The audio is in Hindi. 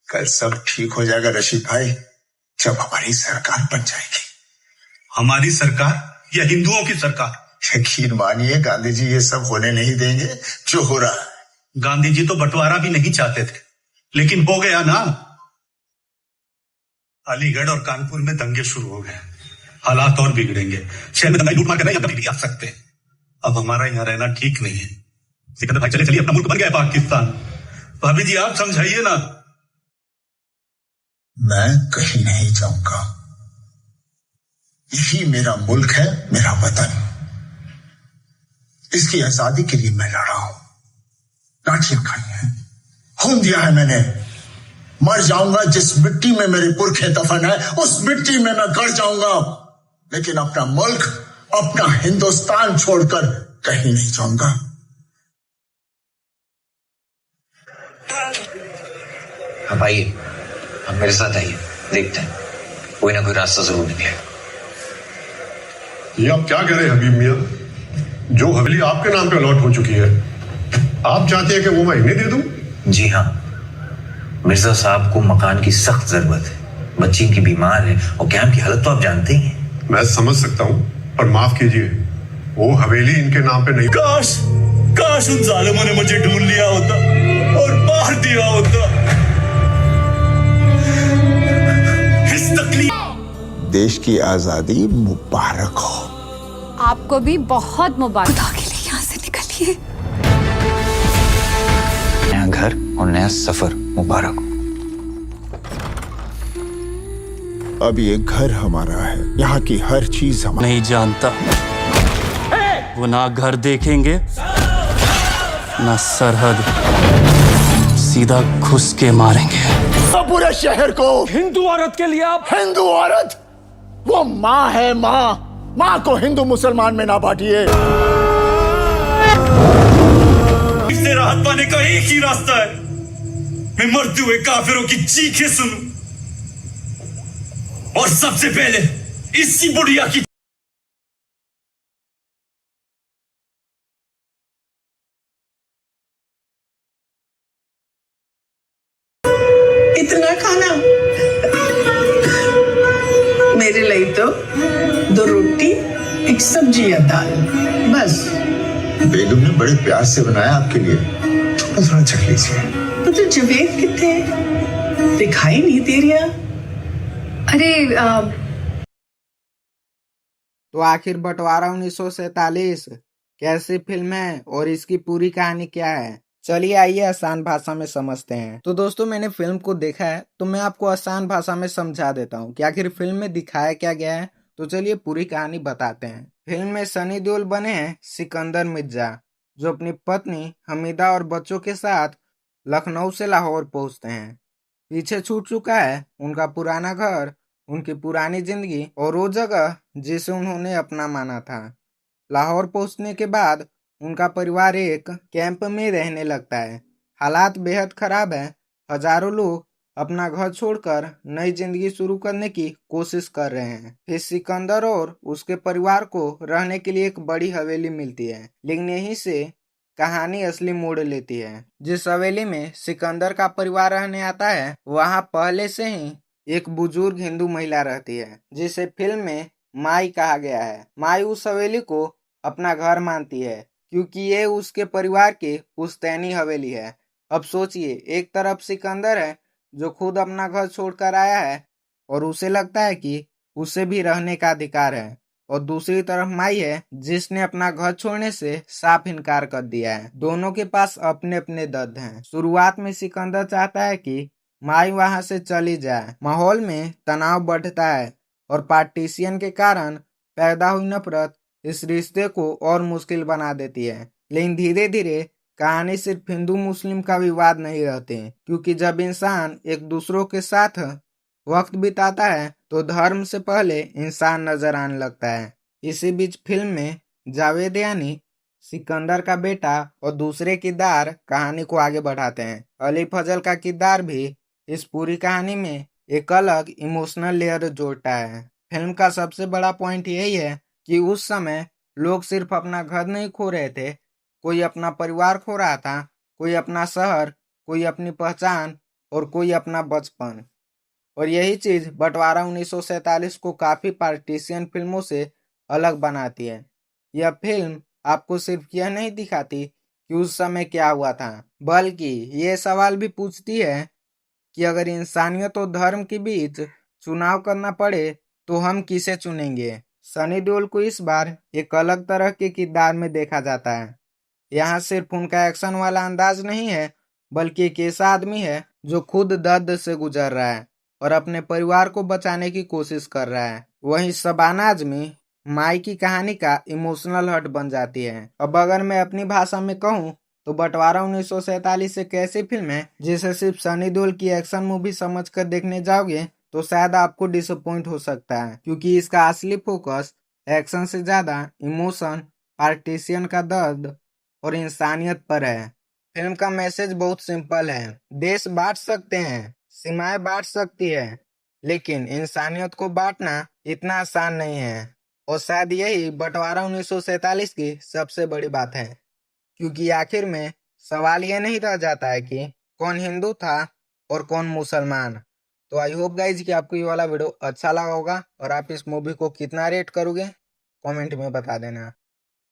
कल सब ठीक हो जाएगा रशीद भाई, जब हमारी सरकार बन जाएगी। हमारी सरकार या हिंदुओं की सरकार? यकीन मानिए गांधी जी ये सब होने नहीं देंगे जो हो रहा है। गांधी जी तो बंटवारा भी नहीं चाहते थे, लेकिन हो गया ना। अलीगढ़ और कानपुर में दंगे शुरू हो गए, हालात और बिगड़ेंगे। शहर में दंगाई लूटमार कर रहे हैं, कभी भी आ सकते हैं। अब हमारा यहाँ रहना ठीक नहीं है। सिकंदर भाई चले चलिए, अपना मुल्क बन गया पाकिस्तान। भाभी जी आप समझाइए ना। मैं कहीं नहीं जाऊंगा, यही मेरा मुल्क है, मेरा वतन। इसकी आजादी के लिए मैं लड़ा हूं, लाठियां खाई हैं, खून दिया है मैंने। मर जाऊंगा जिस मिट्टी में मेरे पुरखे दफन है, उस मिट्टी में मैं गड़ जाऊंगा, लेकिन अपना मुल्क, अपना हिंदुस्तान छोड़कर कहीं नहीं जाऊंगा। आप आइए, आप मेरे साथ आइए, देखते हैं कोई ना कोई रास्ता जरूर निकलेगा। ये आप क्या कह रहे हैं हबीब मियां? जो हवेली आपके नाम पे अलॉट हो चुकी है, आप चाहते हैं कि वो मैं इन्हें दे दूं? जी हाँ, मिर्जा साहब को मकान की सख्त जरूरत है, बच्ची इनकी बीमार है और कैंप की हालत तो आप जानते ही हैं। मैं समझ सकता हूं, पर माफ कीजिए, वो हवेली इनके नाम पे नहीं। काश काश उन जालिमों ने मुझे ढूंढ लिया होता और मार दिया होता। इस तकलीफ। देश की आजादी मुबारक हो। आपको भी बहुत मुबारक। खुदा के लिए यहाँ से निकलिए। नया घर और नया सफर मुबारक हो। अब ये घर हमारा है, यहाँ की हर चीज हमारी। नहीं जानता, वो ना घर देखेंगे ना सरहद, सीधा घुस के मारेंगे। पूरे शहर को हिंदू औरत के लिए आप हिंदू औरत, वो माँ है, माँ। माँ को हिंदू मुसलमान में ना बांटिए। इससे राहत पाने का एक ही रास्ता है, मैं मरते हुए काफिरों की चीखें सुनूं, और सबसे पहले इसी बुढ़िया की। इतना खाना मेरे लिए तो 2 रोटी, 1 सब्जी या दाल बस। बेगम ने बड़े प्यार से बनाया आपके लिए, थोड़ा थोड़ा चख लीजिए। तो जवेद कितने दिखाई नहीं दे रहा? अरे तो आखिर बंटवारा 1947 कैसी फिल्म है और इसकी पूरी कहानी क्या है, चलिए आइए आसान भाषा में समझते हैं। तो दोस्तों मैंने फिल्म को देखा है, तो मैं आपको आसान भाषा में समझा देता हूँ कि आखिर फिल्म में दिखाया क्या गया है। तो चलिए पूरी कहानी बताते हैं। फिल्म में सनी देओल बने हैं सिकंदर मिर्जा, जो अपनी पत्नी हमीदा और बच्चों के साथ लखनऊ से लाहौर पहुंचते हैं। पीछे छूट चुका है उनका पुराना घर, उनकी पुरानी जिंदगी और वो जगह जिसे उन्होंने अपना माना था। लाहौर पहुंचने के बाद उनका परिवार एक कैंप में रहने लगता है। हालात बेहद खराब है, हजारों लोग अपना घर छोड़कर नई जिंदगी शुरू करने की कोशिश कर रहे हैं। फिर सिकंदर और उसके परिवार को रहने के लिए एक बड़ी हवेली मिलती है, लेकिन यहीं से कहानी असली मोड़ लेती है। जिस हवेली में सिकंदर का परिवार रहने आता है, वहां पहले से ही एक बुजुर्ग हिंदू महिला रहती है, जिसे फिल्म में माई कहा गया है। माई उस हवेली को अपना घर मानती है, क्योंकि ये उसके परिवार की पुश्तैनी हवेली है। अब सोचिए, एक तरफ सिकंदर है जो खुद अपना घर छोड़कर आया है और उसे लगता है कि उसे भी रहने का अधिकार है, और दूसरी तरफ माई है जिसने अपना घर छोड़ने से साफ इनकार कर दिया है। दोनों के पास अपने अपने दर्द हैं। शुरुआत में सिकंदर चाहता है कि माई वहां से चली जाए। माहौल में तनाव बढ़ता है और पार्टीशन के कारण पैदा हुई नफरत इस रिश्ते को और मुश्किल बना देती है। लेकिन धीरे धीरे कहानी सिर्फ हिंदू मुस्लिम का विवाद नहीं रहते, क्योंकि जब इंसान एक दूसरों के साथ वक्त बिताता है तो धर्म से पहले इंसान नजर आने लगता है। इसी बीच फिल्म में जावेद यानी सिकंदर का बेटा और दूसरे किरदार कहानी को आगे बढ़ाते हैं। अली फजल का किरदार भी इस पूरी कहानी में एक अलग इमोशनल लेयर जोड़ता है। फिल्म का सबसे बड़ा पॉइंट यही है कि उस समय लोग सिर्फ अपना घर नहीं खो रहे थे, कोई अपना परिवार खो रहा था, कोई अपना शहर, कोई अपनी पहचान, और कोई अपना बचपन। और यही चीज बंटवारा 1947 को काफी पार्टीशियन फिल्मों से अलग बनाती है। यह फिल्म आपको सिर्फ यह नहीं दिखाती कि उस समय क्या हुआ था, बल्कि ये सवाल भी पूछती है कि अगर इंसानियत और धर्म के बीच चुनाव करना पड़े तो हम किसे चुनेंगे। सनी देओल को इस बार एक अलग तरह के किरदार में देखा जाता है। यहाँ सिर्फ उनका एक्शन वाला अंदाज नहीं है, बल्कि एक ऐसा आदमी है जो खुद दर्द से गुजर रहा है और अपने परिवार को बचाने की कोशिश कर रहा है। वहीं शबाना आजमी माई की कहानी का इमोशनल हर्ट बन जाती है। अब अगर मैं अपनी भाषा में कहूँ तो बंटवारा 1947 एक ऐसी फिल्म है जिसे सिर्फ सनी देओल की एक्शन मूवी समझकर देखने जाओगे तो शायद आपको डिसअपॉइंट हो सकता है, क्योंकि इसका असली फोकस एक्शन से ज्यादा इमोशन, पार्टीशियन का दर्द और इंसानियत पर है। फिल्म का मैसेज बहुत सिंपल है, देश बांट सकते हैं, सीमाएं बांट सकती है, लेकिन इंसानियत को बांटना इतना आसान नहीं है। और शायद यही बंटवारा 1947 की सबसे बड़ी बात है, क्योंकि आखिर में सवाल ये नहीं रह जाता है कि कौन हिंदू था और कौन मुसलमान। तो आई होप गाइज कि आपको ये वाला वीडियो अच्छा लगा होगा और आप इस मूवी को कितना रेट करोगे कमेंट में बता देना।